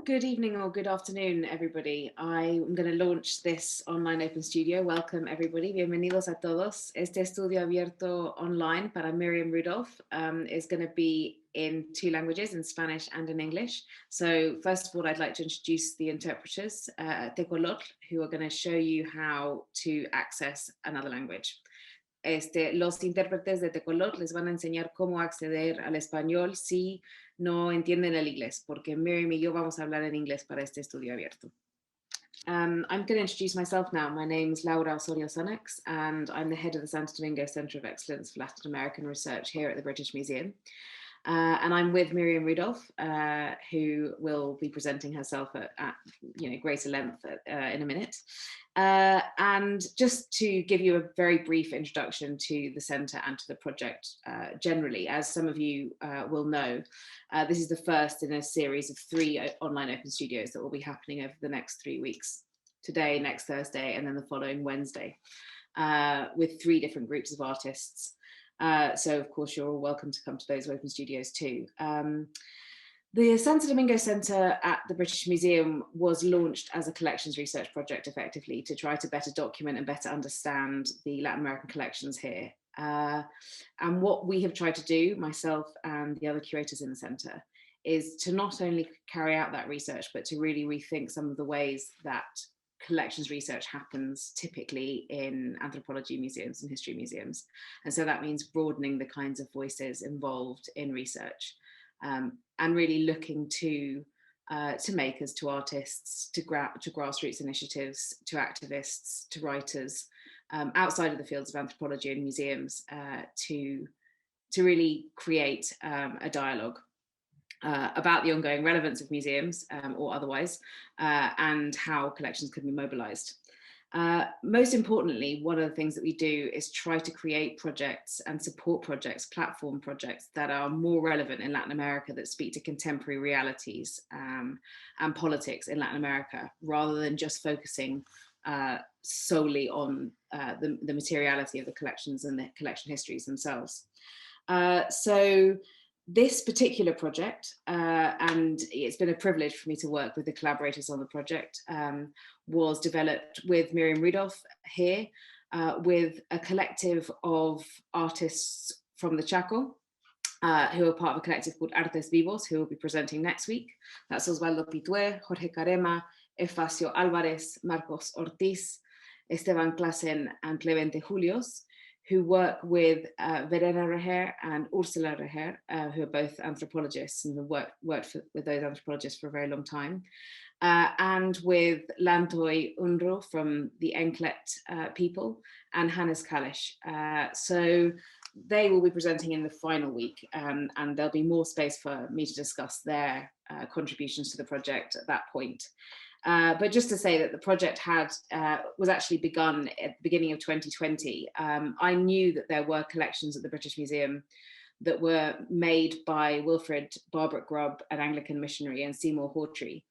good evening or good afternoon, everybody. I'm going to launch this online open studio. Welcome, everybody. Bienvenidos a todos. Este estudio abierto online para Miriam Rudolph is going to be in two languages, in Spanish and in English. So first of all, I'd like to introduce the interpreters, Tecolotl, who are going to show you how to access another language. Los intérpretes de Tecolotl les van a enseñar cómo acceder al español si no entienden el inglés, porque Miriam y yo vamos a hablar en inglés para este estudio abierto. I'm going to introduce myself now. My name is Laura Osorio-Sonex, and I'm the head of the Santo Domingo Center of Excellence for Latin American Research here at the British Museum. And I'm with Miriam Rudolph, who will be presenting herself at greater length in a minute. And just to give you a very brief introduction to the centre and to the project generally, as some of you will know, this is the first in a series of 3 online open studios that will be happening over the next 3 weeks, today, next Thursday, and then the following Wednesday, with 3 different groups of artists. So of course you're all welcome to come to those open studios too. The Santo Domingo Center at the British Museum was launched as a collections research project effectively to try to better document and better understand the Latin American collections here. And what we have tried to do, myself and the other curators in the center, is to not only carry out that research, but to really rethink some of the ways that collections research happens typically in anthropology museums and history museums. And so that means broadening the kinds of voices involved in research, and really looking to makers, to artists, to grassroots initiatives, to activists, to writers outside of the fields of anthropology and museums to really create a dialogue about the ongoing relevance of museums or otherwise, and how collections can be mobilized. Most importantly, one of the things that we do is try to create projects and support projects, platform projects that are more relevant in Latin America, that speak to contemporary realities and politics in Latin America, rather than just focusing solely on the materiality of the collections and the collection histories themselves. So this particular project, and it's been a privilege for me to work with the collaborators on the project, was developed with Miriam Rudolph here, with a collective of artists from the Chaco, who are part of a collective called Artes Vivos, who will be presenting next week. That's Osvaldo Pitue, Jorge Carema, Efacio Alvarez, Marcos Ortiz, Esteban Clasen, and Clemente Julios, who work with Verena Reher and Ursula Reher, who are both anthropologists and have worked with those anthropologists for a very long time, and with Lantoy Unro from the Enklet people, and Hannes Kalish. So they will be presenting in the final week, and there'll be more space for me to discuss their contributions to the project at that point. But just to say that the project was actually begun at the beginning of 2020. I knew that there were collections at the British Museum that were made by Wilfred Barbara Grubb, an Anglican missionary, and Seymour Hawtrey,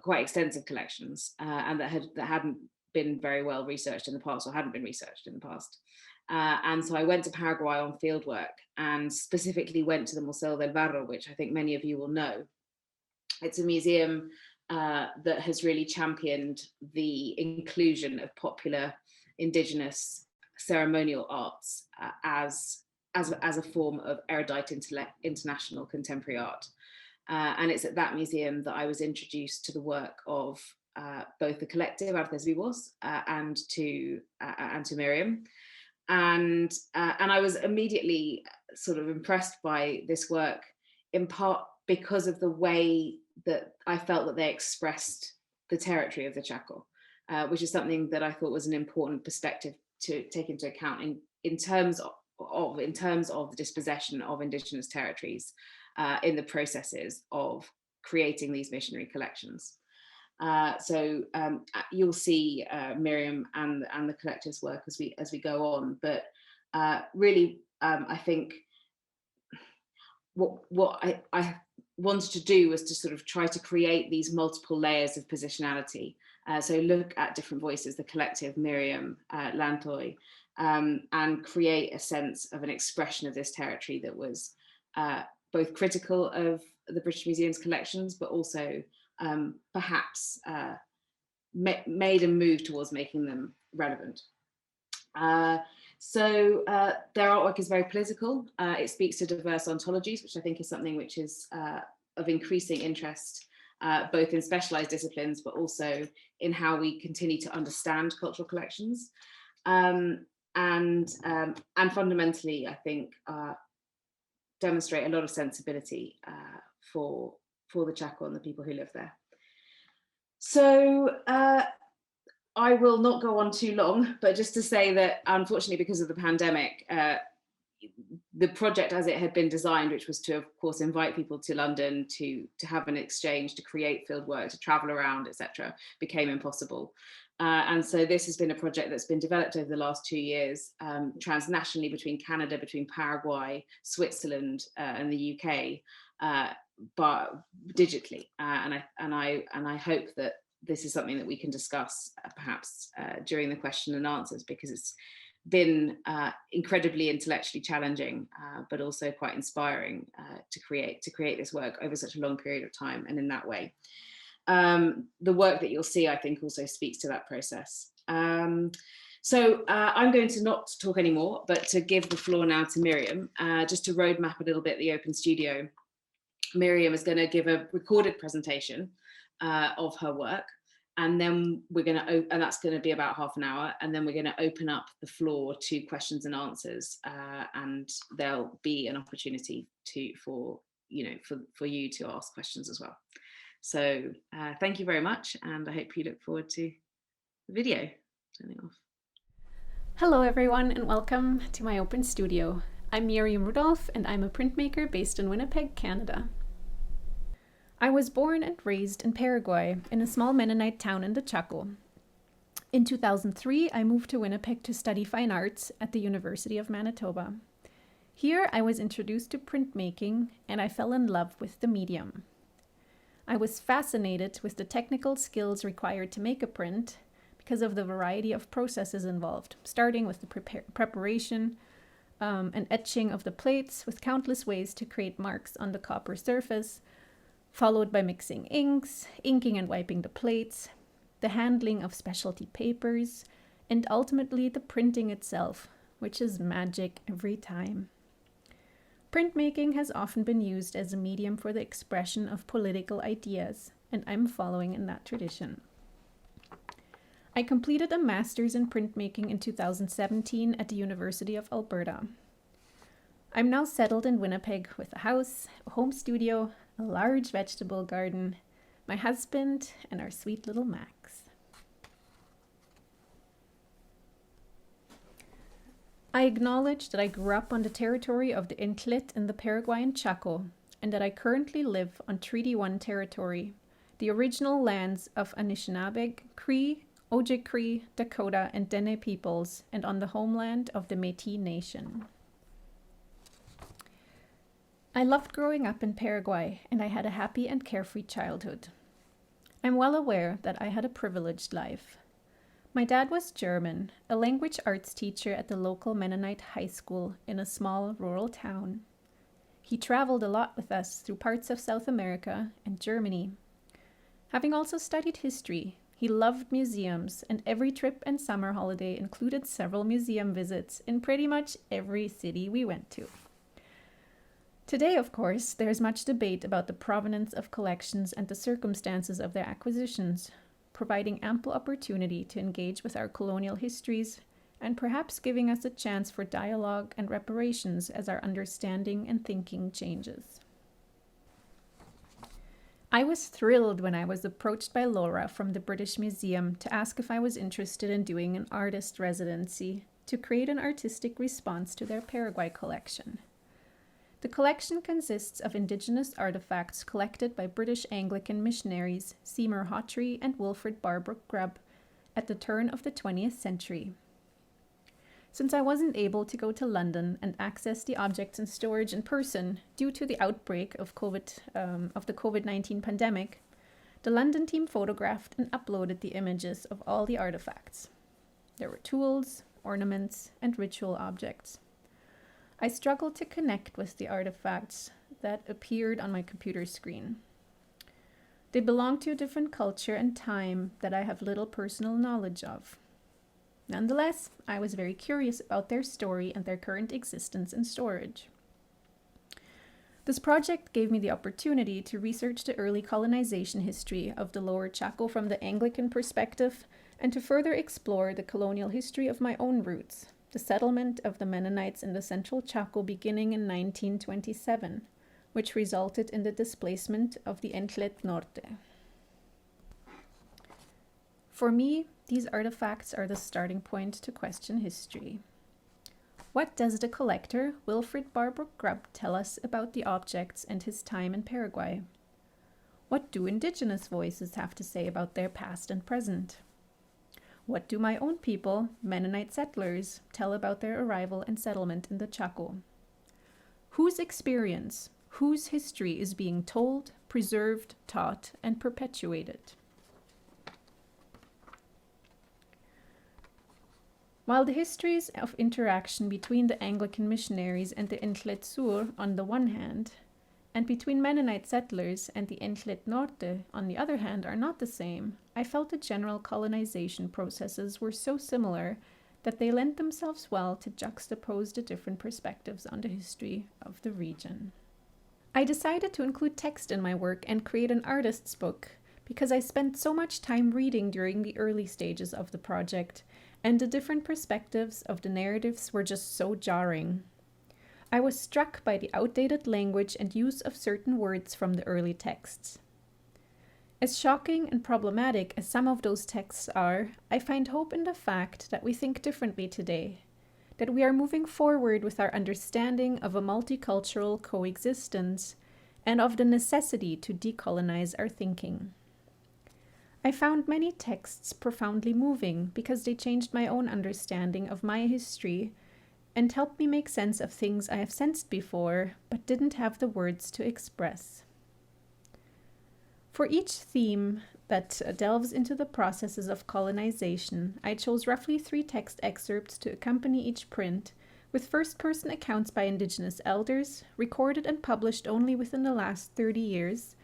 quite extensive collections, and that hadn't been very well researched in the past, or hadn't been researched in the past. And so I went to Paraguay on fieldwork, and specifically went to the Museo del Barro, which I think many of you will know. It's a museum that has really championed the inclusion of popular indigenous ceremonial arts as a form of erudite international contemporary art. And it's at that museum that I was introduced to the work of both the collective Artes Vivos and to Miriam. And I was immediately sort of impressed by this work, in part because of the way that I felt that they expressed the territory of the Chaco, which is something that I thought was an important perspective to take into account in terms of the dispossession of indigenous territories in the processes of creating these missionary collections. So you'll see Miriam and the collective's work as we go on, but really I think what I wanted to do was to sort of try to create these multiple layers of positionality. So look at different voices, the collective, Miriam, Lantoy, and create a sense of an expression of this territory that was both critical of the British Museum's collections, but also perhaps made a move towards making them relevant. So their artwork is very political. It speaks to diverse ontologies, which I think is something which is of increasing interest, both in specialized disciplines, but also in how we continue to understand cultural collections. And fundamentally, I think, demonstrate a lot of sensibility for the Chaco and the people who live there. So I will not go on too long, but just to say that unfortunately, because of the pandemic, the project as it had been designed, which was to, of course, invite people to London to have an exchange, to create field work, to travel around, etc., became impossible. And so this has been a project that's been developed over the last 2 years, transnationally between Canada, between Paraguay, Switzerland, and the UK, but digitally. And I hope that this is something that we can discuss perhaps during the question and answers, because it's been incredibly intellectually challenging, but also quite inspiring to create this work over such a long period of time and in that way. The work that you'll see, I think, also speaks to that process. So I'm going to not talk anymore, but to give the floor now to Miriam, just to roadmap a little bit the Open Studio. Miriam is going to give a recorded presentation of her work, and then we're going to, and that's going to be about half an hour, and then we're going to open up the floor to questions and answers, and there'll be an opportunity for you to ask questions as well. So thank you very much, and I hope you look forward to the video. Turning off. Hello everyone, and welcome to my Open Studio. I'm Miriam Rudolph, and I'm a printmaker based in Winnipeg, Canada. I was born and raised in Paraguay, in a small Mennonite town in the Chaco. In 2003, I moved to Winnipeg to study fine arts at the University of Manitoba. Here, I was introduced to printmaking, and I fell in love with the medium. I was fascinated with the technical skills required to make a print because of the variety of processes involved, starting with the preparation and etching of the plates with countless ways to create marks on the copper surface, followed by mixing inks, inking and wiping the plates, the handling of specialty papers, and ultimately the printing itself, which is magic every time. Printmaking has often been used as a medium for the expression of political ideas, and I'm following in that tradition. I completed a master's in printmaking in 2017 at the University of Alberta. I'm now settled in Winnipeg with a house, a home studio, a large vegetable garden, my husband, and our sweet little Max. I acknowledge that I grew up on the territory of the Intlit in the Paraguayan Chaco, and that I currently live on Treaty 1 territory, the original lands of Anishinaabe, Cree, Ojibwe, Dakota, and Dene peoples, and on the homeland of the Métis Nation. I loved growing up in Paraguay, and I had a happy and carefree childhood. I'm well aware that I had a privileged life. My dad was German, a language arts teacher at the local Mennonite high school in a small rural town. He traveled a lot with us through parts of South America and Germany. Having also studied history, he loved museums, and every trip and summer holiday included several museum visits in pretty much every city we went to. Today, of course, there is much debate about the provenance of collections and the circumstances of their acquisitions, providing ample opportunity to engage with our colonial histories and perhaps giving us a chance for dialogue and reparations as our understanding and thinking changes. I was thrilled when I was approached by Laura from the British Museum to ask if I was interested in doing an artist residency to create an artistic response to their Paraguay collection. The collection consists of Indigenous artifacts collected by British Anglican missionaries Seymour Hawtrey and Wilfrid Barbrook Grubb at the turn of the 20th century. Since I wasn't able to go to London and access the objects in storage in person due to the outbreak of the COVID-19 pandemic, the London team photographed and uploaded the images of all the artifacts. There were tools, ornaments, and ritual objects. I struggled to connect with the artifacts that appeared on my computer screen. They belong to a different culture and time that I have little personal knowledge of. Nonetheless, I was very curious about their story and their current existence and storage. This project gave me the opportunity to research the early colonization history of the Lower Chaco from the Anglican perspective and to further explore the colonial history of my own roots, the settlement of the Mennonites in the Central Chaco beginning in 1927, which resulted in the displacement of the Entlet Norte. For me, these artifacts are the starting point to question history. What does the collector, Wilfrid Barbrook Grubb, tell us about the objects and his time in Paraguay? What do indigenous voices have to say about their past and present? What do my own people, Mennonite settlers, tell about their arrival and settlement in the Chaco? Whose experience, whose history is being told, preserved, taught, and perpetuated? While the histories of interaction between the Anglican missionaries and the Entlet Sur on the one hand, and between Mennonite settlers and the Entlet Norte on the other hand are not the same, I felt the general colonization processes were so similar that they lent themselves well to juxtapose the different perspectives on the history of the region. I decided to include text in my work and create an artist's book because I spent so much time reading during the early stages of the project, and the different perspectives of the narratives were just so jarring. I was struck by the outdated language and use of certain words from the early texts. As shocking and problematic as some of those texts are, I find hope in the fact that we think differently today, that we are moving forward with our understanding of a multicultural coexistence and of the necessity to decolonize our thinking. I found many texts profoundly moving because they changed my own understanding of my history and helped me make sense of things I have sensed before but didn't have the words to express. For each theme that delves into the processes of colonization, I chose roughly 3 text excerpts to accompany each print, with first-person accounts by Indigenous elders, recorded and published only within the last 30 years,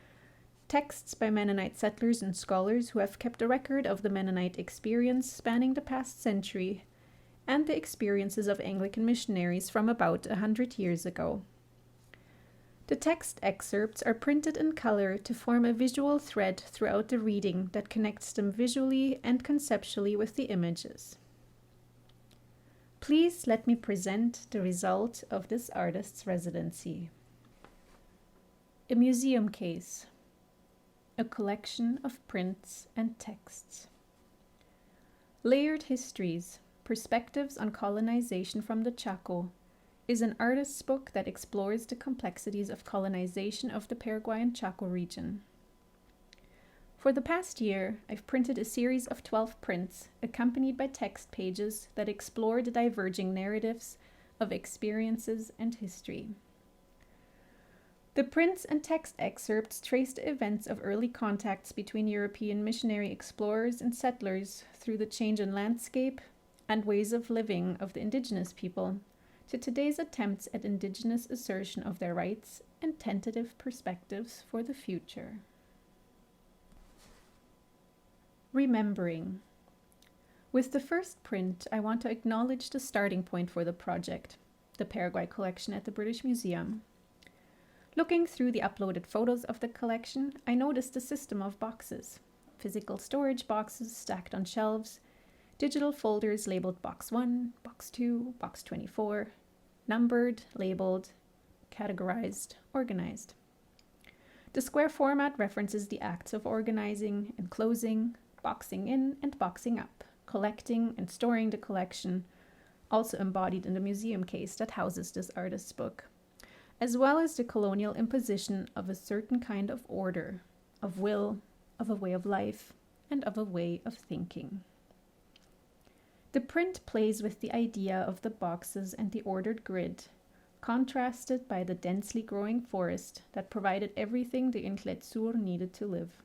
texts by Mennonite settlers and scholars who have kept a record of the Mennonite experience spanning the past century, and the experiences of Anglican missionaries from about 100 years ago. The text excerpts are printed in color to form a visual thread throughout the reading that connects them visually and conceptually with the images. Please let me present the result of this artist's residency. A museum case. A collection of prints and texts. Layered Histories, Perspectives on Colonization from the Chaco is an artist's book that explores the complexities of colonization of the Paraguayan Chaco region. For the past year, I've printed a series of 12 prints accompanied by text pages that explore the diverging narratives of experiences and history. The prints and text excerpts trace the events of early contacts between European missionary explorers and settlers through the change in landscape and ways of living of the indigenous people to today's attempts at indigenous assertion of their rights and tentative perspectives for the future. Remembering. With the first print, I want to acknowledge the starting point for the project, the Paraguay collection at the British Museum. Looking through the uploaded photos of the collection, I noticed a system of boxes, physical storage boxes stacked on shelves, digital folders labeled Box 1, Box 2, Box 24, numbered, labeled, categorized, organized. The square format references the acts of organizing and closing, boxing in and boxing up, collecting and storing the collection, also embodied in the museum case that houses this artist's book, as well as the colonial imposition of a certain kind of order, of will, of a way of life, and of a way of thinking. The print plays with the idea of the boxes and the ordered grid, contrasted by the densely growing forest that provided everything the Entlet Sur needed to live.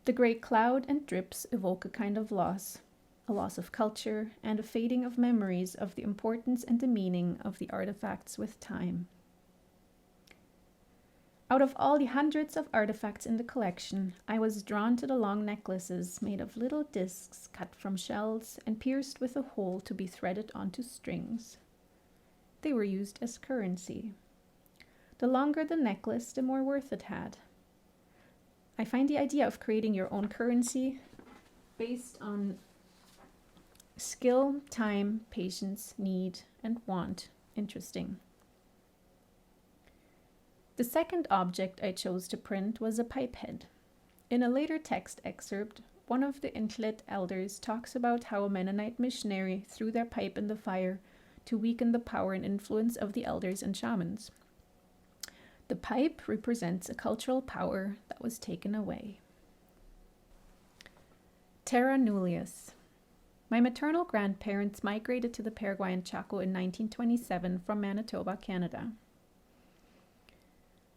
The gray cloud and drips evoke a kind of loss, a loss of culture, and a fading of memories of the importance and the meaning of the artifacts with time. Out of all the hundreds of artifacts in the collection, I was drawn to the long necklaces made of little discs cut from shells and pierced with a hole to be threaded onto strings. They were used as currency. The longer the necklace, the more worth it had. I find the idea of creating your own currency based on skill, time, patience, need, and want interesting. The second object I chose to print was a pipe head. In a later text excerpt, one of the Intlet elders talks about how a Mennonite missionary threw their pipe in the fire to weaken the power and influence of the elders and shamans. The pipe represents a cultural power that was taken away. Terra Nullius. My maternal grandparents migrated to the Paraguayan Chaco in 1927 from Manitoba, Canada.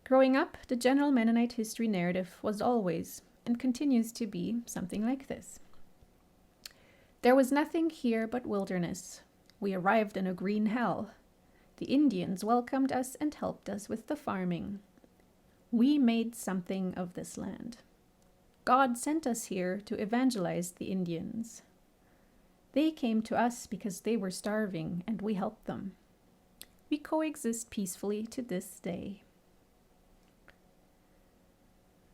Growing up, the general Mennonite history narrative was always, and continues to be, something like this. There was nothing here but wilderness. We arrived in a green hell. The Indians welcomed us and helped us with the farming. We made something of this land. God sent us here to evangelize the Indians. They came to us because they were starving, and we helped them. We coexist peacefully to this day.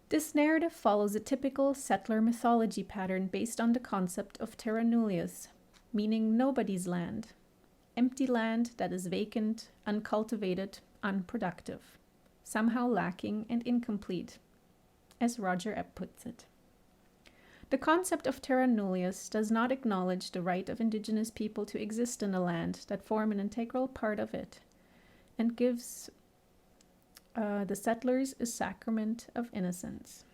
This narrative follows a typical settler mythology pattern based on the concept of terra nullius, meaning nobody's land, empty land that is vacant, uncultivated, unproductive, somehow lacking and incomplete, as Roger Epp puts it. The concept of terra nullius does not acknowledge the right of indigenous people to exist in a land that form an integral part of it, and gives the settlers a sacrament of innocence.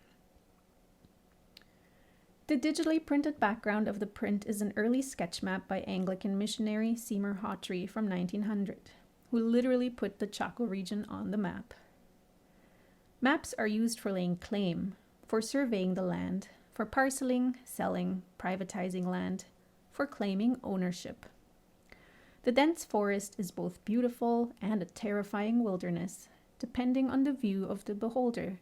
The digitally printed background of the print is an early sketch map by Anglican missionary Seymour Hawtrey from 1900, who literally put the Chaco region on the map. Maps are used for laying claim, for surveying the land, for parceling, selling, privatizing land, for claiming ownership. The dense forest is both beautiful and a terrifying wilderness, depending on the view of the beholder,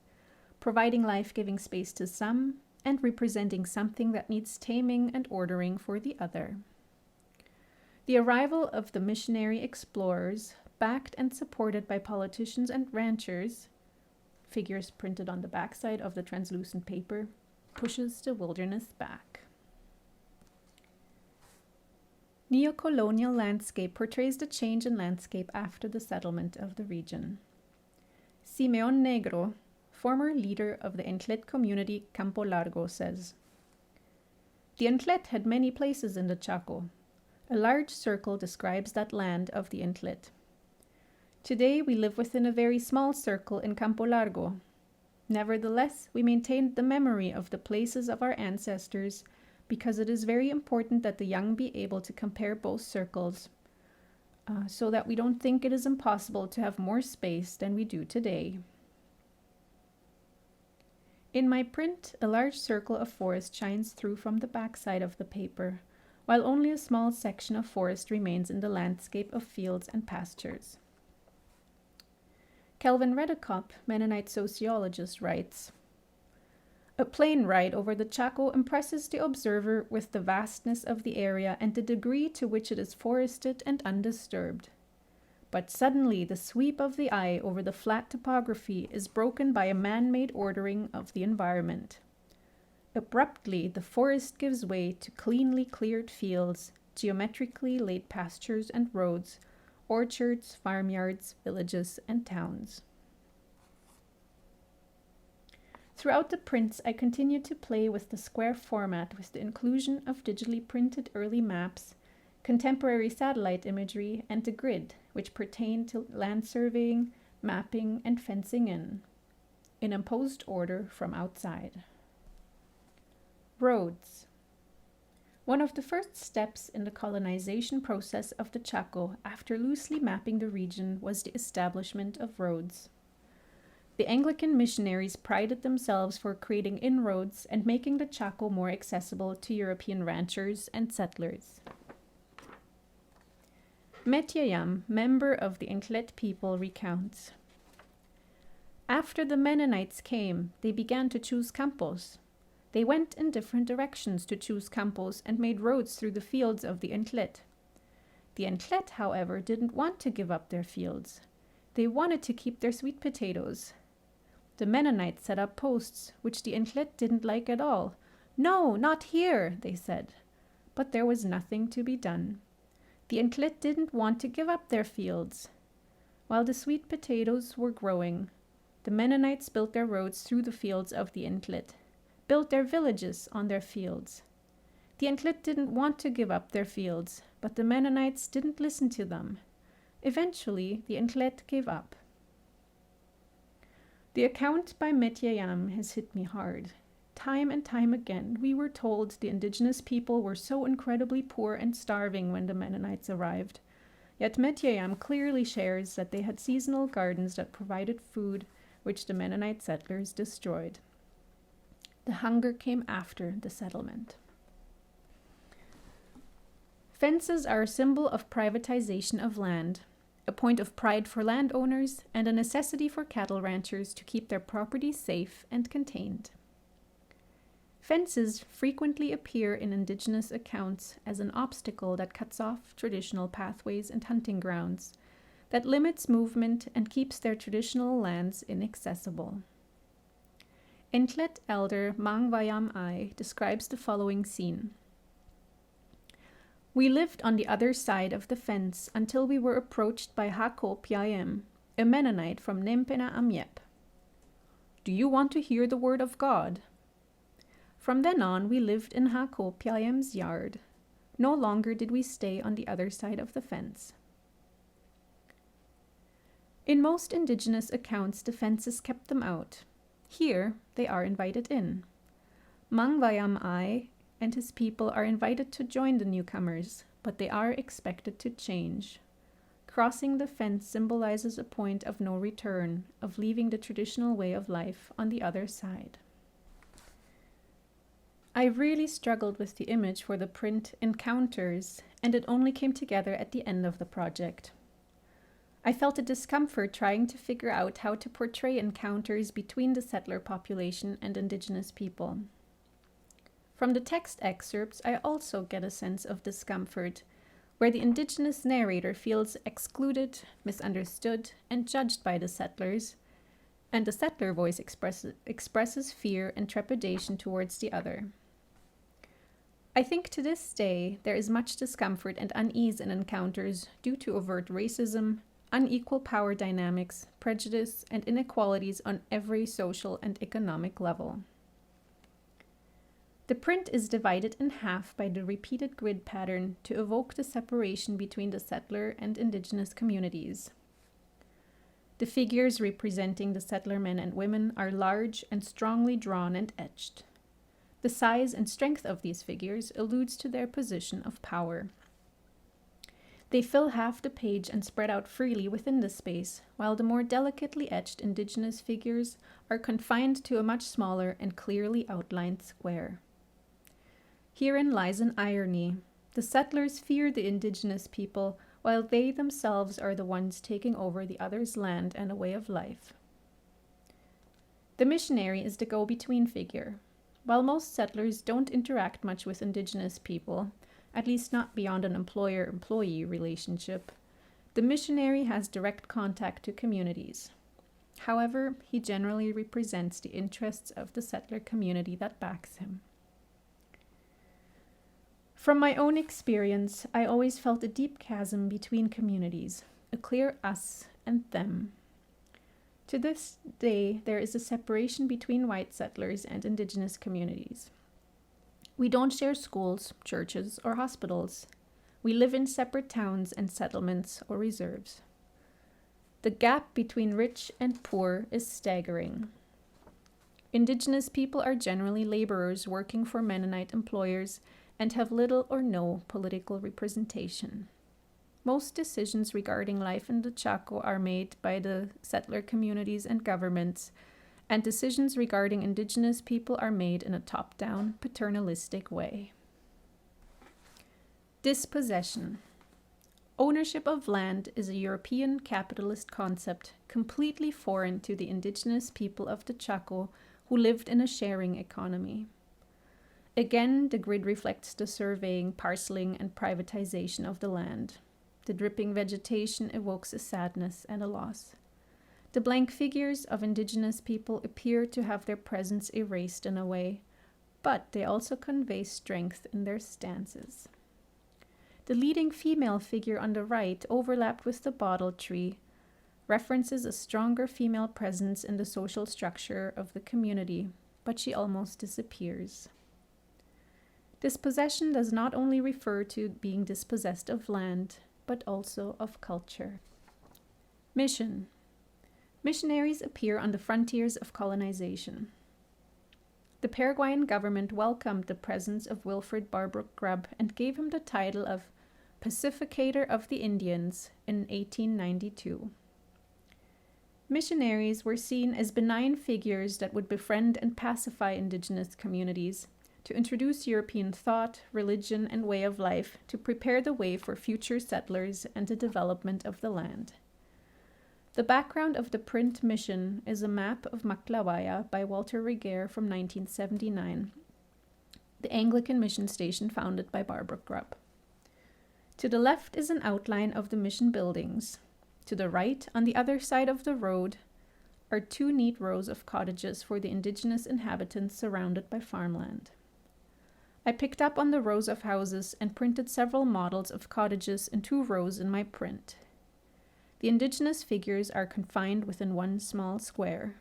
providing life-giving space to some and representing something that needs taming and ordering for the other. The arrival of the missionary explorers, backed and supported by politicians and ranchers, figures printed on the backside of the translucent paper, pushes the wilderness back. Neocolonial Landscape portrays the change in landscape after the settlement of the region. Simeon Negro, former leader of the Intlet community Campo Largo, says, "The Intlet had many places in the Chaco. A large circle describes that land of the Intlet. Today we live within a very small circle in Campo Largo. Nevertheless, we maintained the memory of the places of our ancestors because it is very important that the young be able to compare both circles, so that we don't think it is impossible to have more space than we do today." In my print, a large circle of forest shines through from the backside of the paper, while only a small section of forest remains in the landscape of fields and pastures. Kelvin Redekop, Mennonite sociologist, writes, "A plane ride over the Chaco impresses the observer with the vastness of the area and the degree to which it is forested and undisturbed. But suddenly the sweep of the eye over the flat topography is broken by a man-made ordering of the environment. Abruptly, the forest gives way to cleanly cleared fields, geometrically laid pastures and roads, orchards, farmyards, villages, and towns." Throughout the prints, I continued to play with the square format with the inclusion of digitally printed early maps, contemporary satellite imagery, and the grid, which pertain to land surveying, mapping, and fencing in imposed order from outside. Roads. One of the first steps in the colonization process of the Chaco after loosely mapping the region was the establishment of roads. The Anglican missionaries prided themselves for creating inroads and making the Chaco more accessible to European ranchers and settlers. Metyayam, member of the Intlet people, recounts, After the Mennonites came, they began to choose campos. They went in different directions to choose campos and made roads through the fields of the Entlet. The Entlet, however, didn't want to give up their fields. They wanted to keep their sweet potatoes. The Mennonites set up posts, which the Entlet didn't like at all. "No, not here," they said. But there was nothing to be done. The Entlet didn't want to give up their fields. While the sweet potatoes were growing, the Mennonites built their roads through the fields of the Entlet, built their villages on their fields. The Entlet didn't want to give up their fields, but the Mennonites didn't listen to them. Eventually, the Entlet gave up. The account by Metyayam has hit me hard. Time and time again, we were told the indigenous people were so incredibly poor and starving when the Mennonites arrived. Yet Metyayam clearly shares that they had seasonal gardens that provided food, which the Mennonite settlers destroyed. The hunger came after the settlement. Fences are a symbol of privatization of land, a point of pride for landowners, and a necessity for cattle ranchers to keep their property safe and contained. Fences frequently appear in indigenous accounts as an obstacle that cuts off traditional pathways and hunting grounds, that limits movement and keeps their traditional lands inaccessible. Entlet elder Mang Vayam Ai describes the following scene. "We lived on the other side of the fence until we were approached by Hako Piayem, a Mennonite from Nempena Amyep. 'Do you want to hear the word of God?' From then on, we lived in Hako Piayem's yard. No longer did we stay on the other side of the fence." In most indigenous accounts, the fences kept them out. Here, they are invited in. Mang Vayam Ai and his people are invited to join the newcomers, but they are expected to change. Crossing the fence symbolizes a point of no return, of leaving the traditional way of life on the other side. I really struggled with the image for the print Encounters, and it only came together at the end of the project. I felt a discomfort trying to figure out how to portray encounters between the settler population and indigenous people. From the text excerpts, I also get a sense of discomfort, where the indigenous narrator feels excluded, misunderstood, and judged by the settlers, and the settler voice expresses fear and trepidation towards the other. I think to this day there is much discomfort and unease in encounters due to overt racism, unequal power dynamics, prejudice, and inequalities on every social and economic level. The print is divided in half by the repeated grid pattern to evoke the separation between the settler and indigenous communities. The figures representing the settler men and women are large and strongly drawn and etched. The size and strength of these figures alludes to their position of power. They fill half the page and spread out freely within the space, while the more delicately etched indigenous figures are confined to a much smaller and clearly outlined square. Herein lies an irony. The settlers fear the indigenous people, while they themselves are the ones taking over the other's land and a way of life. The missionary is the go-between figure. While most settlers don't interact much with indigenous people, at least not beyond an employer-employee relationship, the missionary has direct contact to communities. However, he generally represents the interests of the settler community that backs him. From my own experience, I always felt a deep chasm between communities, a clear us and them. To this day, there is a separation between white settlers and indigenous communities. We don't share schools, churches, or hospitals. We live in separate towns and settlements or reserves. The gap between rich and poor is staggering. Indigenous people are generally laborers working for Mennonite employers and have little or no political representation. Most decisions regarding life in the Chaco are made by the settler communities and governments, and decisions regarding indigenous people are made in a top-down, paternalistic way. Dispossession. Ownership of land is a European capitalist concept completely foreign to the indigenous people of the Chaco who lived in a sharing economy. Again, the grid reflects the surveying, parceling, and privatization of the land. The dripping vegetation evokes a sadness and a loss. The blank figures of indigenous people appear to have their presence erased in a way, but they also convey strength in their stances. The leading female figure on the right, overlapped with the bottle tree, references a stronger female presence in the social structure of the community, but she almost disappears. Dispossession does not only refer to being dispossessed of land, but also of culture. Mission. Missionaries appear on the frontiers of colonization. The Paraguayan government welcomed the presence of Wilfrid Barbrook Grubb and gave him the title of Pacificator of the Indians in 1892. Missionaries were seen as benign figures that would befriend and pacify indigenous communities, to introduce European thought, religion, and way of life to prepare the way for future settlers and the development of the land. The background of the print mission is a map of Maclawaya by Walter Reguer from 1979, the Anglican mission station founded by Barbrook Grubb. To the left is an outline of the mission buildings. To the right, on the other side of the road, are two neat rows of cottages for the indigenous inhabitants surrounded by farmland. I picked up on the rows of houses and printed several models of cottages in 2 rows in my print. The indigenous figures are confined within one small square.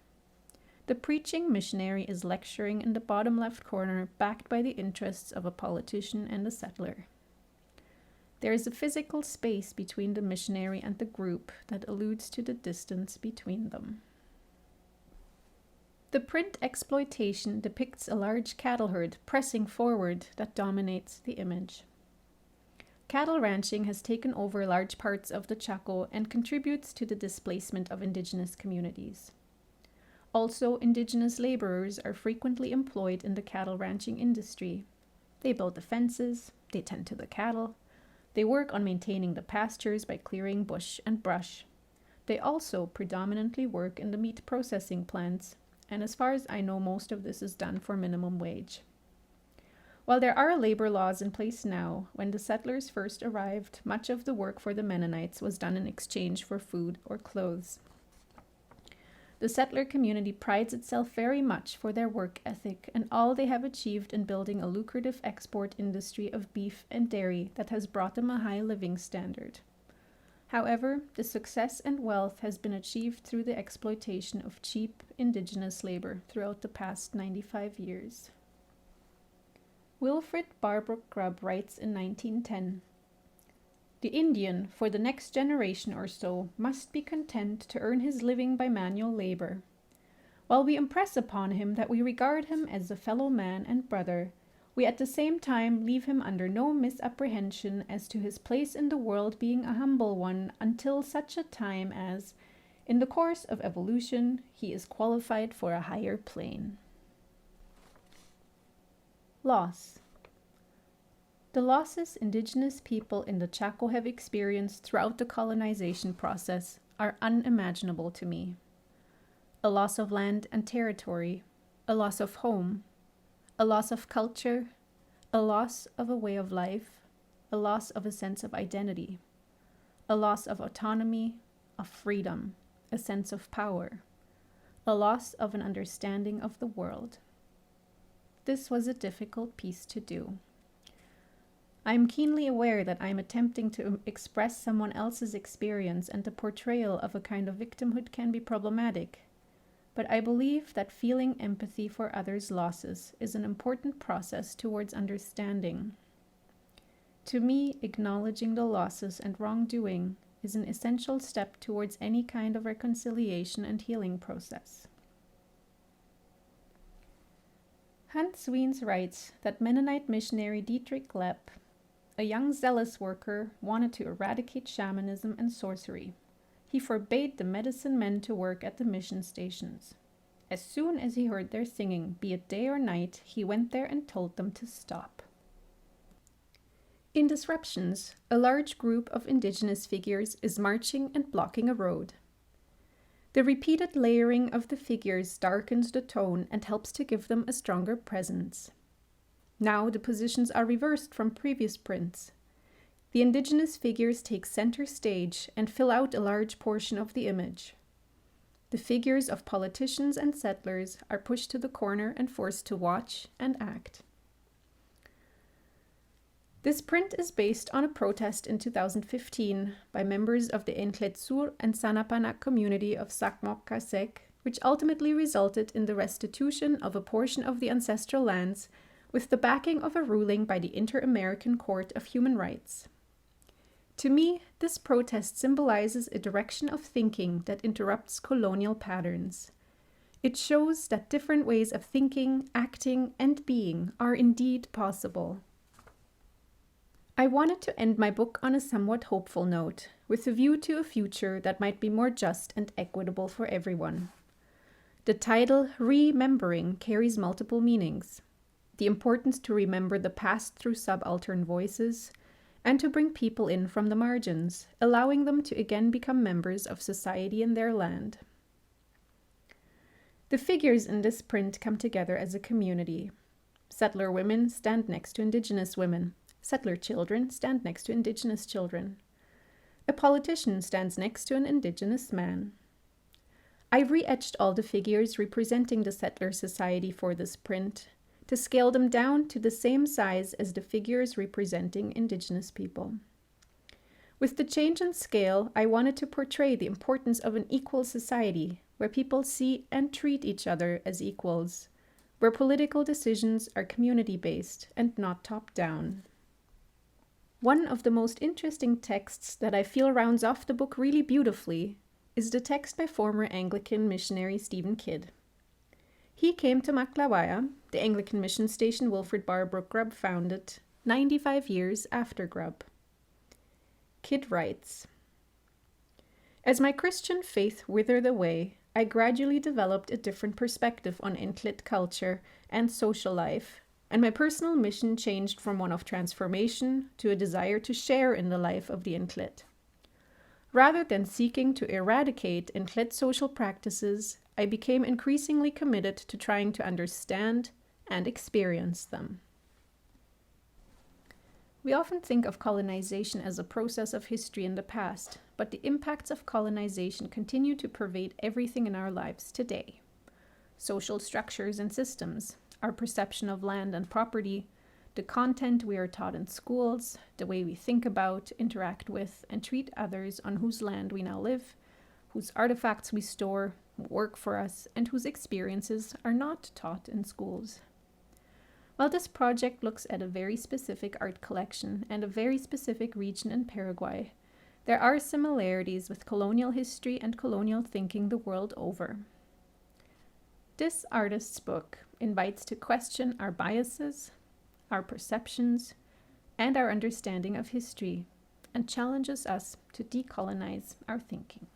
The preaching missionary is lecturing in the bottom left corner, backed by the interests of a politician and a settler. There is a physical space between the missionary and the group that alludes to the distance between them. The print exploitation depicts a large cattle herd pressing forward that dominates the image. Cattle ranching has taken over large parts of the Chaco and contributes to the displacement of indigenous communities. Also, indigenous laborers are frequently employed in the cattle ranching industry. They build the fences, they tend to the cattle, they work on maintaining the pastures by clearing bush and brush. They also predominantly work in the meat processing plants, and as far as I know, most of this is done for minimum wage. While there are labor laws in place now, when the settlers first arrived, much of the work for the Mennonites was done in exchange for food or clothes. The settler community prides itself very much for their work ethic and all they have achieved in building a lucrative export industry of beef and dairy that has brought them a high living standard. However, the success and wealth has been achieved through the exploitation of cheap indigenous labor throughout the past 95 years. Wilfrid Barbrook Grubb writes in 1910, "The Indian, for the next generation or so, must be content to earn his living by manual labor. While we impress upon him that we regard him as a fellow man and brother, we at the same time leave him under no misapprehension as to his place in the world being a humble one until such a time as, in the course of evolution, he is qualified for a higher plane." Loss. The losses indigenous people in the Chaco have experienced throughout the colonization process are unimaginable to me. A loss of land and territory, a loss of home, a loss of culture, a loss of a way of life, a loss of a sense of identity, a loss of autonomy, of freedom, a sense of power, a loss of an understanding of the world. This was a difficult piece to do. I am keenly aware that I am attempting to express someone else's experience, and the portrayal of a kind of victimhood can be problematic. But I believe that feeling empathy for others' losses is an important process towards understanding. To me, acknowledging the losses and wrongdoing is an essential step towards any kind of reconciliation and healing process. Hans Wiens writes that Mennonite missionary Dietrich Lepp, a young zealous worker, wanted to eradicate shamanism and sorcery. He forbade the medicine men to work at the mission stations. As soon as he heard their singing, be it day or night, he went there and told them to stop. In Disruptions, a large group of indigenous figures is marching and blocking a road. The repeated layering of the figures darkens the tone and helps to give them a stronger presence. Now the positions are reversed from previous prints. The indigenous figures take center stage and fill out a large portion of the image. The figures of politicians and settlers are pushed to the corner and forced to watch and act. This print is based on a protest in 2015 by members of the Entletsur and Sanapanak community of Sakmok-Kasek, which ultimately resulted in the restitution of a portion of the ancestral lands with the backing of a ruling by the Inter-American Court of Human Rights. To me, this protest symbolizes a direction of thinking that interrupts colonial patterns. It shows that different ways of thinking, acting, and being are indeed possible. I wanted to end my book on a somewhat hopeful note, with a view to a future that might be more just and equitable for everyone. The title, Remembering, carries multiple meanings. The importance to remember the past through subaltern voices, and to bring people in from the margins, allowing them to again become members of society in their land. The figures in this print come together as a community. Settler women stand next to indigenous women. Settler children stand next to indigenous children. A politician stands next to an indigenous man. I re-etched all the figures representing the settler society for this print, to scale them down to the same size as the figures representing indigenous people. With the change in scale, I wanted to portray the importance of an equal society, where people see and treat each other as equals, where political decisions are community-based and not top-down. One of the most interesting texts that I feel rounds off the book really beautifully is the text by former Anglican missionary Stephen Kidd. He came to Maclawaya, the Anglican mission station Wilfrid Barbrook Grubb founded, 95 years after Grubb. Kidd writes, "As my Christian faith withered away, I gradually developed a different perspective on Intlit culture and social life, and my personal mission changed from one of transformation to a desire to share in the life of the Intlit. Rather than seeking to eradicate Intlit social practices, I became increasingly committed to trying to understand and experience them." We often think of colonization as a process of history in the past, but the impacts of colonization continue to pervade everything in our lives today. Social structures and systems, our perception of land and property, the content we are taught in schools, the way we think about, interact with, and treat others on whose land we now live, whose artifacts we store, work for us, and whose experiences are not taught in schools. While this project looks at a very specific art collection and a very specific region in Paraguay, there are similarities with colonial history and colonial thinking the world over. This artist's book invites to question our biases, our perceptions, and our understanding of history, and challenges us to decolonize our thinking.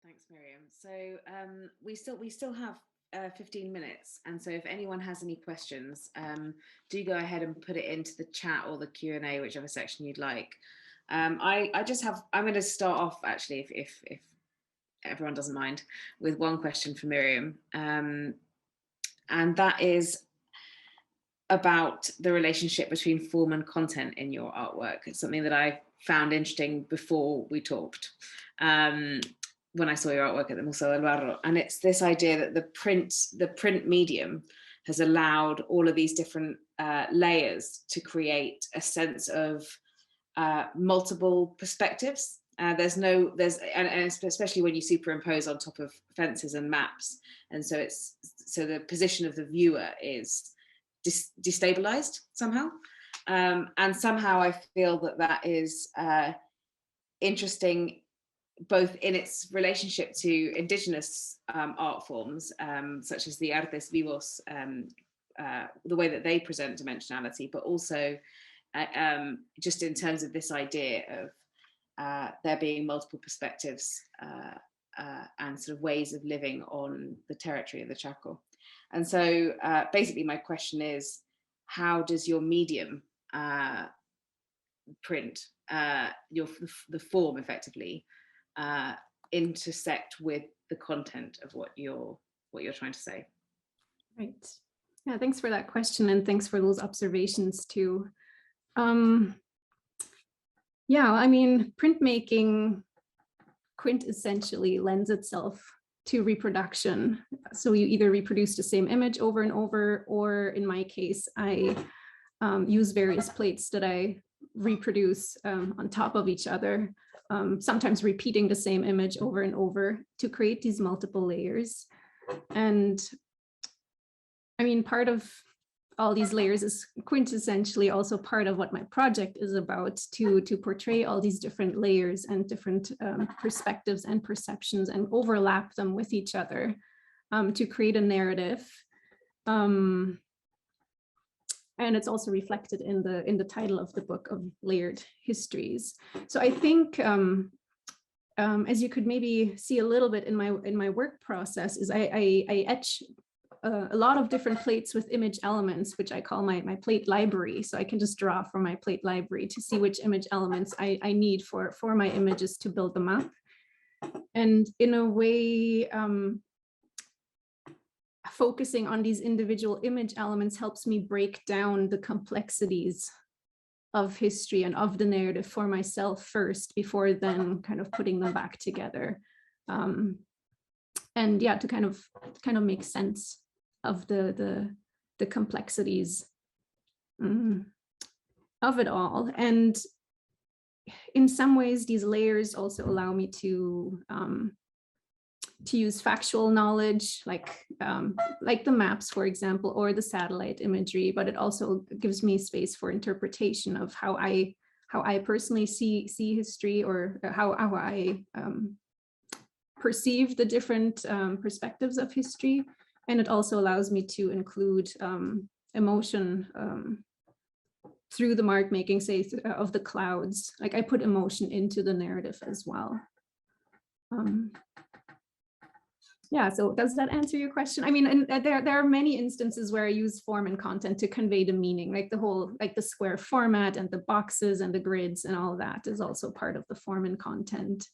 Thanks, Miriam. So we still have 15 minutes, and so if anyone has any questions, do go ahead and put it into the chat or the Q&A, whichever section you'd like. I'm going to start off actually, if everyone doesn't mind, with one question for Miriam, and that is about the relationship between form and content in your artwork. It's something that I found interesting before we talked. When I saw your artwork at the Museo del Barro, and it's this idea that the print medium has allowed all of these different layers to create a sense of multiple perspectives. And especially when you superimpose on top of fences and maps, and so the position of the viewer is destabilized somehow, and somehow I feel that is interesting, both in its relationship to indigenous art forms, such as the artes vivos, the way that they present dimensionality, but also just in terms of this idea of there being multiple perspectives and sort of ways of living on the territory of the Chaco. And so basically my question is, how does your medium print, the form effectively, intersect with the content of what you're trying to say? Right. Yeah, thanks for that question, and thanks for those observations too. Yeah, I mean, printmaking quintessentially lends itself to reproduction. So you either reproduce the same image over and over, or in my case, I use various plates that I reproduce on top of each other, sometimes repeating the same image over and over to create these multiple layers. And I mean, part of all these layers is quintessentially also part of what my project is about, to portray all these different layers and different perspectives and perceptions and overlap them with each other to create a narrative. And it's also reflected in the title of the book, of Layered Histories. So I think, as you could maybe see a little bit in my work process, is I etch a lot of different plates with image elements, which I call my plate library. So I can just draw from my plate library to see which image elements I need for my images to build them up. And in a way, focusing on these individual image elements helps me break down the complexities of history and of the narrative for myself first, before then kind of putting them back together. And yeah, to kind of make sense of the complexities of it all. And in some ways, these layers also allow me to use factual knowledge, like the maps, for example, or the satellite imagery, but it also gives me space for interpretation of how I personally see history, or how I perceive the different perspectives of history. And it also allows me to include emotion through the mark making, say, of the clouds. Like, I put emotion into the narrative as well. Yeah, so does that answer your question? I mean, and there are many instances where I use form and content to convey the meaning, like the square format and the boxes and the grids and all that is also part of the form and content.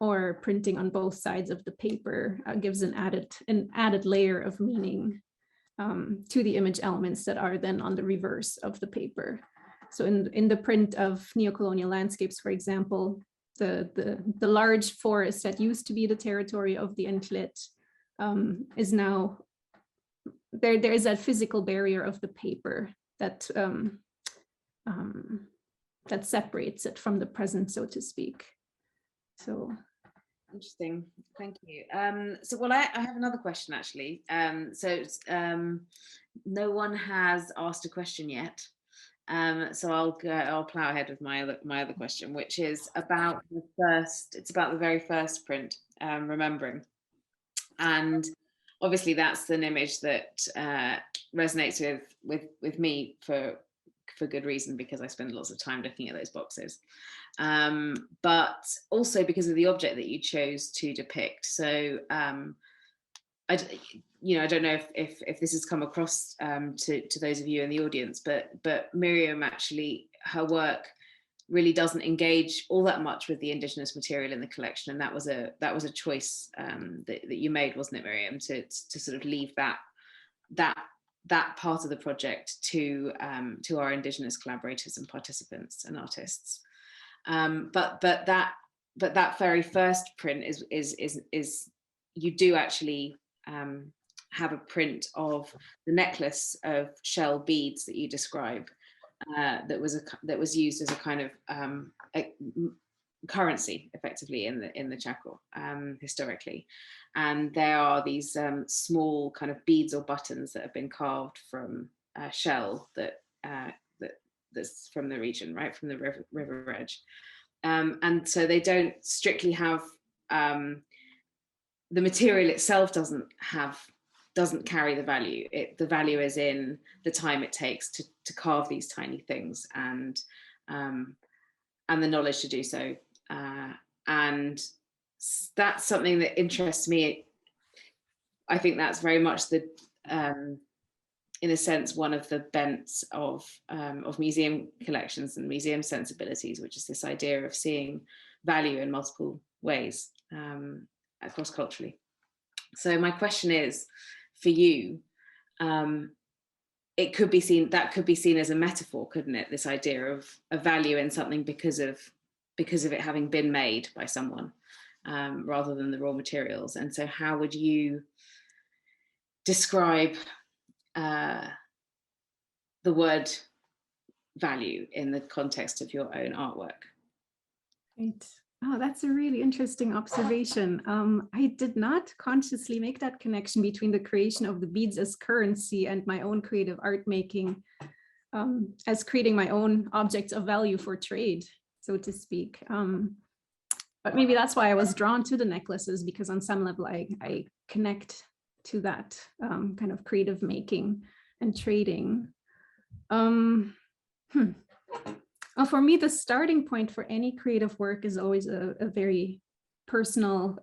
Or printing on both sides of the paper gives an added layer of meaning to the image elements that are then on the reverse of the paper. So in the print of Neocolonial Landscapes, for example, the large forest that used to be the territory of the Enclit is now, there is that physical barrier of the paper that that separates it from the present, so to speak. So interesting, thank you. So well, I have another question actually. No one has asked a question yet, so I'll plow ahead with my other question, which is about the very first print, Remembering. And obviously that's an image that resonates with me for good reason, because I spend lots of time looking at those boxes, but also because of the object that you chose to depict. So I don't know if this has come across to those of you in the audience, but Miriam, actually, her work really doesn't engage all that much with the indigenous material in the collection, and that was a choice that you made, wasn't it, Miriam, to sort of leave that part of the project to our indigenous collaborators and participants and artists. But that very first print is you do actually have a print of the necklace of shell beads that you describe, that was used as a kind of a currency, effectively, in the Chaco historically. And there are these small kind of beads or buttons that have been carved from shell that's from the region, right, from the river edge. And so they don't strictly have, the material itself doesn't carry the value. The value is in the time it takes to carve these tiny things, and the knowledge to do so. And that's something that interests me. I think that's very much in a sense, one of the bents of museum collections and museum sensibilities, which is this idea of seeing value in multiple ways, cross-culturally. So my question is, for you, that could be seen as a metaphor, couldn't it? This idea of a value in something because of it having been made by someone, rather than the raw materials. And so how would you describe the word value in the context of your own artwork? Right. Oh, that's a really interesting observation. I did not consciously make that connection between the creation of the beads as currency and my own creative art making, as creating my own objects of value for trade, so to speak. But maybe that's why I was drawn to the necklaces, because on some level I connect to that kind of creative making and trading. Well, for me, the starting point for any creative work is always a very personal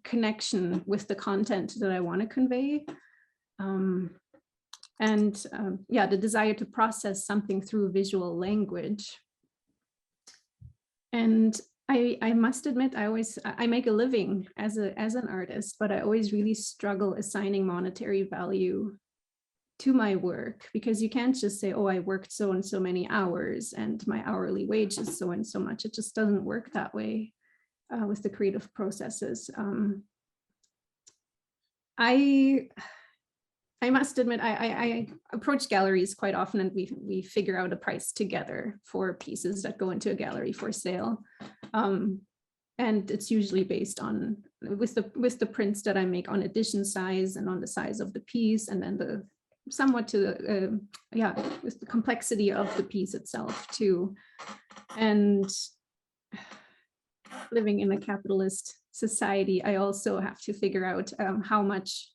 connection with the content that I want to convey. Yeah, the desire to process something through visual language. And I must admit, I make a living as an artist, but I always really struggle assigning monetary value to my work, because you can't just say, oh, I worked so and so many hours and my hourly wage is so and so much. It just doesn't work that way with the creative processes. I must admit, I approach galleries quite often, and we figure out a price together for pieces that go into a gallery for sale. And it's usually based on with the prints that I make on edition size and on the size of the piece, and then somewhat to the with the complexity of the piece itself too. And living in a capitalist society, I also have to figure out how much,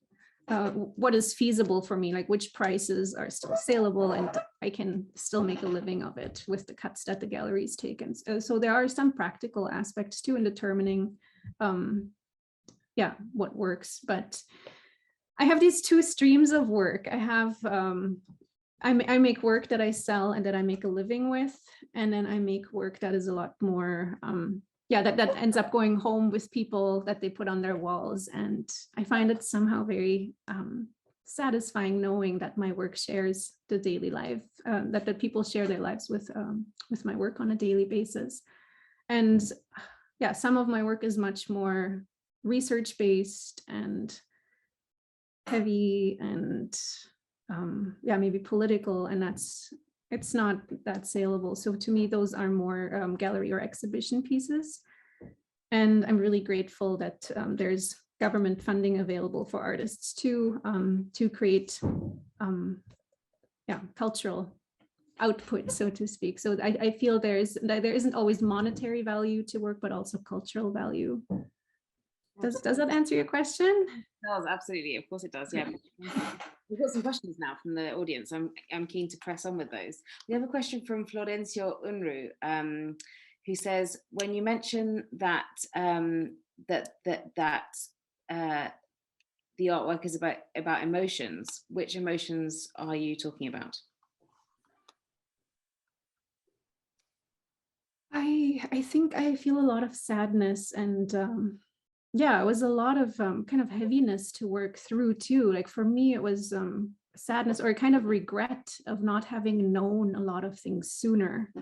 what is feasible for me, like which prices are still saleable and I can still make a living of it with the cuts that the galleries take. And so there are some practical aspects too in determining what works. But I have these two streams of work. I have, I make work that I sell and that I make a living with, and then I make work that is a lot more, that ends up going home with people that they put on their walls. And I find it somehow very satisfying knowing that my work shares the daily life, that the people share their lives with my work on a daily basis. And yeah, some of my work is much more research-based and heavy and maybe political, and it's not that saleable. So to me, those are more gallery or exhibition pieces. And I'm really grateful that there's government funding available for artists to create cultural output, so to speak. So I feel there isn't always monetary value to work, but also cultural value. Does that answer your question? It does, absolutely. Of course it does. Yeah. We've got some questions now from the audience. I'm keen to press on with those. We have a question from Florencio Unru, who says, when you mention that the artwork is about emotions, which emotions are you talking about? I think I feel a lot of sadness, and it was a lot of kind of heaviness to work through too. Like for me, it was sadness or a kind of regret of not having known a lot of things sooner,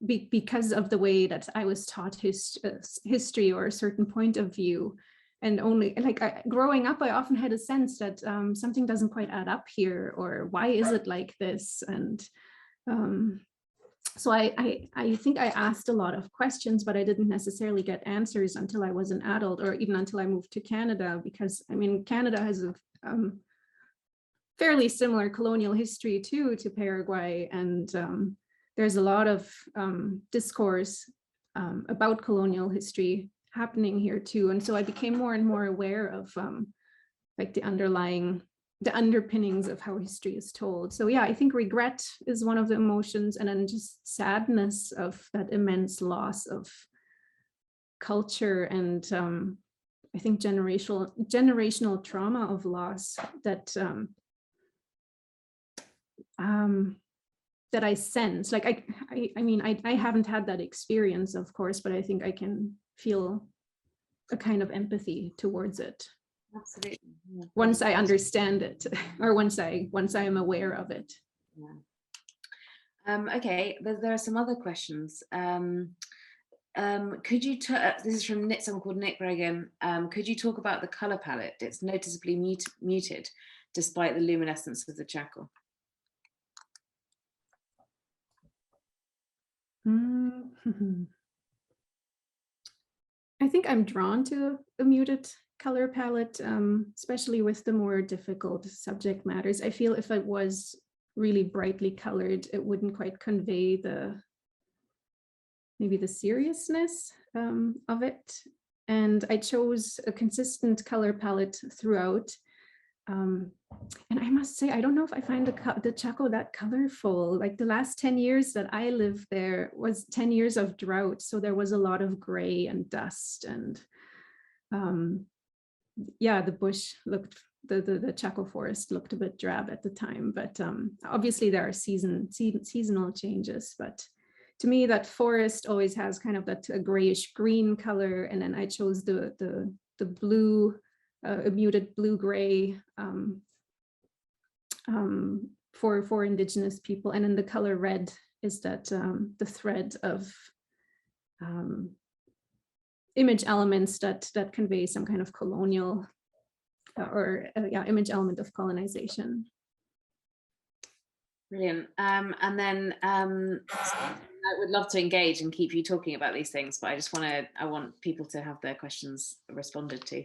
because of the way that I was taught history or a certain point of view. And only growing up, I often had a sense that something doesn't quite add up here, or why is it like this? And so I think I asked a lot of questions, but I didn't necessarily get answers until I was an adult, or even until I moved to Canada, because I mean, Canada has a fairly similar colonial history too to Paraguay, and there's a lot of discourse about colonial history happening here too. And so I became more and more aware of the underpinnings of how history is told. So yeah, I think regret is one of the emotions, and then just sadness of that immense loss of culture and I think generational trauma of loss that that I sense. Like I mean, I haven't had that experience, of course, but I think I can feel a kind of empathy towards it. Absolutely. Yeah. Once I understand it, or once I am aware of it. Yeah. Okay, there are some other questions. Could you, this is from someone called Nick Reagan. Could you talk about the color palette? It's noticeably muted despite the luminescence of the charcoal. I think I'm drawn to a muted color palette, especially with the more difficult subject matters. I feel if it was really brightly colored, it wouldn't quite convey maybe the seriousness of it. And I chose a consistent color palette throughout. And I must say, I don't know if I find the Chaco that colorful. Like the last 10 years that I lived there was 10 years of drought. So there was a lot of gray and dust, and yeah, the bush looked, the Chaco forest looked a bit drab at the time, but obviously there are seasonal changes. But to me, that forest always has kind of that grayish green color. And then I chose the blue, a muted blue-gray for indigenous people. And then the color red is that the thread of image elements that convey some kind of colonial image element of colonization. Brilliant. And then I would love to engage and keep you talking about these things, but I want people to have their questions responded to.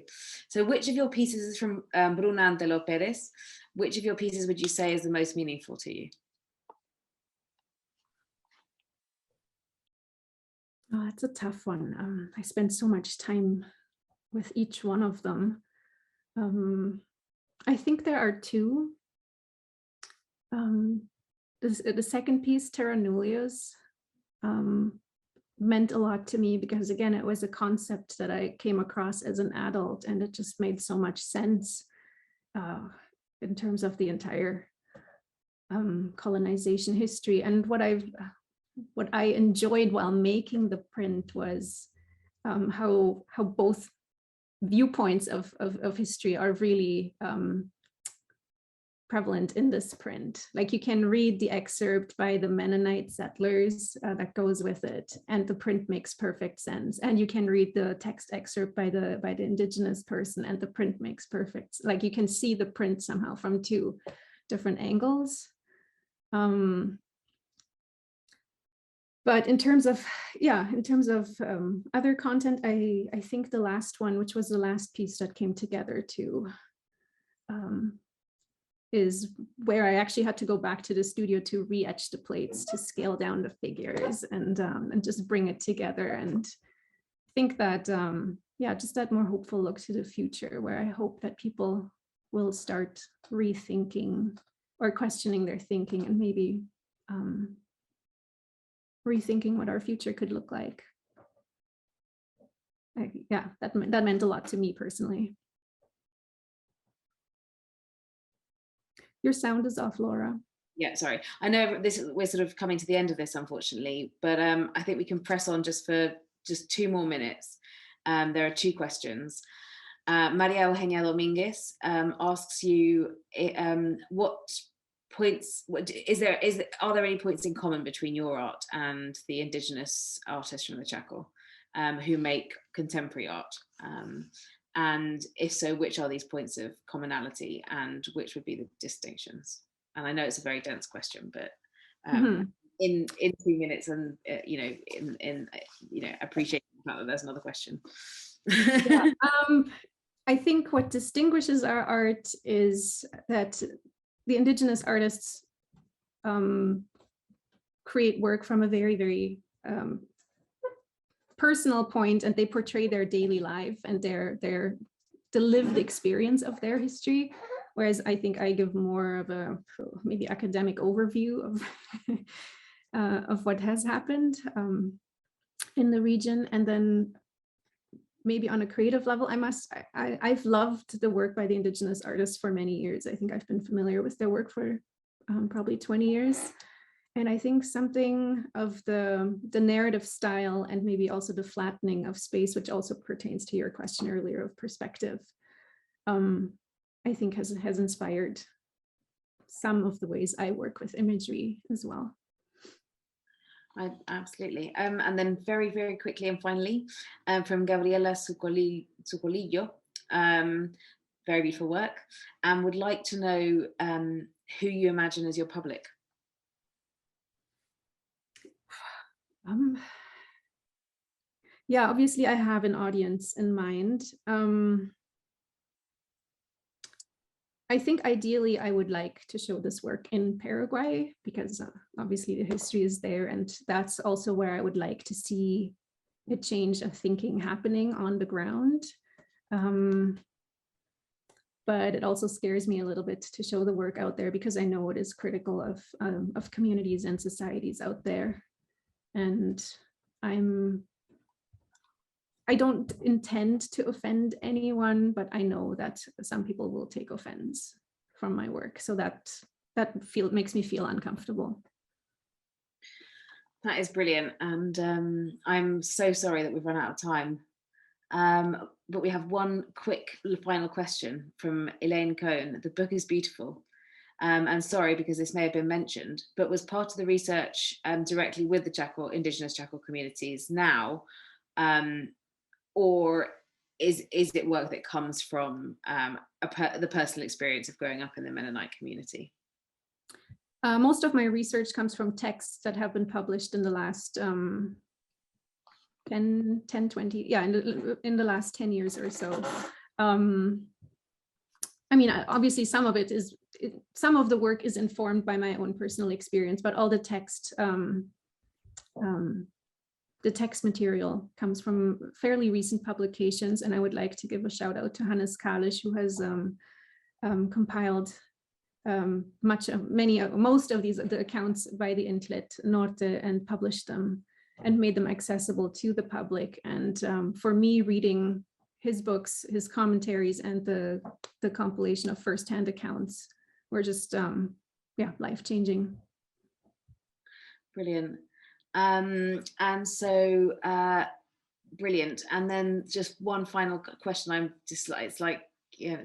So which of your pieces is from Bruna Antelo Perez? Which of your pieces would you say is the most meaningful to you? Oh, that's a tough one. I spent so much time with each one of them. I think there are two. The second piece, Terra Nullius, meant a lot to me because, again, it was a concept that I came across as an adult, and it just made so much sense in terms of the entire colonization history. And what I enjoyed while making the print was how both viewpoints of history are really prevalent in this print. Like, you can read the excerpt by the Mennonite settlers that goes with it, and the print makes perfect sense. And you can read the text excerpt by the indigenous person, and the print makes perfect. Like, you can see the print somehow from two different angles. But in terms of other content, I think the last one, which was the last piece that came together too, is where I actually had to go back to the studio to re-etch the plates, to scale down the figures and just bring it together. And think that, just that more hopeful look to the future, where I hope that people will start rethinking or questioning their thinking, and maybe rethinking what our future could look like. That meant a lot to me personally. Your sound is off, Laura. Yeah, sorry. I know we're sort of coming to the end of this, unfortunately, but I think we can press on just 2 more minutes. There are 2 questions. Maria Eugenia Dominguez asks you, are there any points in common between your art and the indigenous artists from the Chaco who make contemporary art? And if so, which are these points of commonality, and which would be the distinctions? And I know it's a very dense question, but in 2 minutes, and appreciate the fact that there's another question. Yeah. I think what distinguishes our art is that the indigenous artists create work from a very, very personal point, and they portray their daily life and the lived experience of their history, whereas I think I give more of a maybe academic overview of what has happened in the region. And then maybe on a creative level, I've loved the work by the Indigenous artists for many years. I think I've been familiar with their work for probably 20 years. And I think something of the narrative style and maybe also the flattening of space, which also pertains to your question earlier of perspective, I think has inspired some of the ways I work with imagery as well. Absolutely. And then very, very quickly and finally, from Gabriela Zucolillo, very beautiful work, and would like to know who you imagine as your public. Yeah, obviously I have an audience in mind. I think ideally I would like to show this work in Paraguay because obviously the history is there, and that's also where I would like to see a change of thinking happening on the ground. But it also scares me a little bit to show the work out there because I know it is critical of communities and societies out there. And I don't intend to offend anyone, but I know that some people will take offense from my work. So that makes me feel uncomfortable. That is brilliant. And I'm so sorry that we've run out of time. But we have one quick final question from Elaine Cohn. The book is beautiful. And sorry, because this may have been mentioned, but was part of the research directly with the Indigenous Chaco communities now, or is it work that comes from the personal experience of growing up in the Mennonite community? Most of my research comes from texts that have been published in the last 10, 20, yeah, in the last 10 years or so. I mean, obviously some of the work is informed by my own personal experience, but all the text material comes from fairly recent publications. And I would like to give a shout out to Hannes Kalisch, who has compiled most of the accounts by the Intlet Norte and published them and made them accessible to the public. And for me, reading his books, his commentaries, and the compilation of firsthand accounts were just, life-changing. Brilliant. And so, brilliant. And then just one final question. I'm just like, it's like, yeah,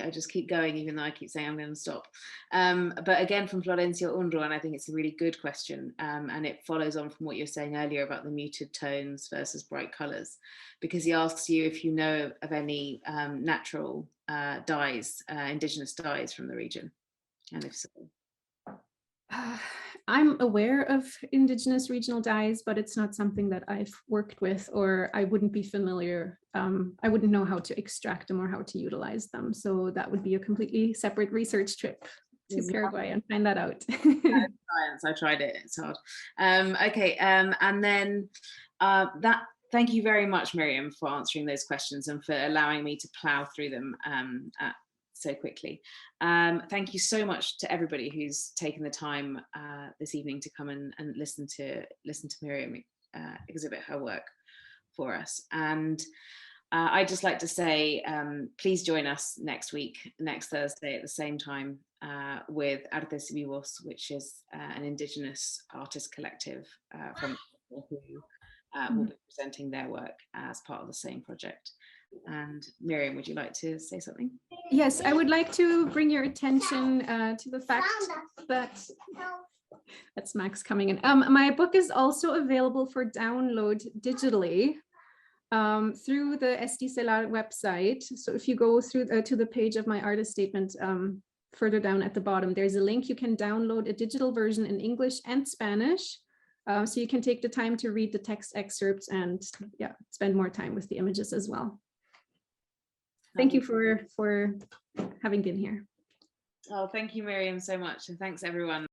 I just keep going, even though I keep saying I'm going to stop. But again, from Florencio Unruh, and I think it's a really good question. And it follows on from what you were saying earlier about the muted tones versus bright colors, because he asks you if you know of any natural dyes, indigenous dyes from the region, and if so. I'm aware of indigenous regional dyes, but it's not something that I've worked with, or I wouldn't be familiar. I wouldn't know how to extract them or how to utilize them. So that would be a completely separate research trip to Paraguay and find that out. Science, I tried it, it's hard. Okay, and then thank you very much, Miriam, for answering those questions and for allowing me to plow through them so quickly. Thank you so much to everybody who's taken the time this evening to come and listen to Miriam exhibit her work for us. And I'd just like to say, please join us next Thursday at the same time with Artes Vivos, which is an Indigenous artist collective from who will be presenting their work as part of the same project. And Miriam, would you like to say something? Yes, I would like to bring your attention to the fact that that's Max coming in. My book is also available for download digitally through the SDCELAR website. So if you go through to the page of my artist statement further down at the bottom, there's a link. You can download a digital version in English and Spanish. So you can take the time to read the text excerpts and spend more time with the images as well. Thank you for having been here. Oh, thank you, Miriam, so much. And thanks, everyone.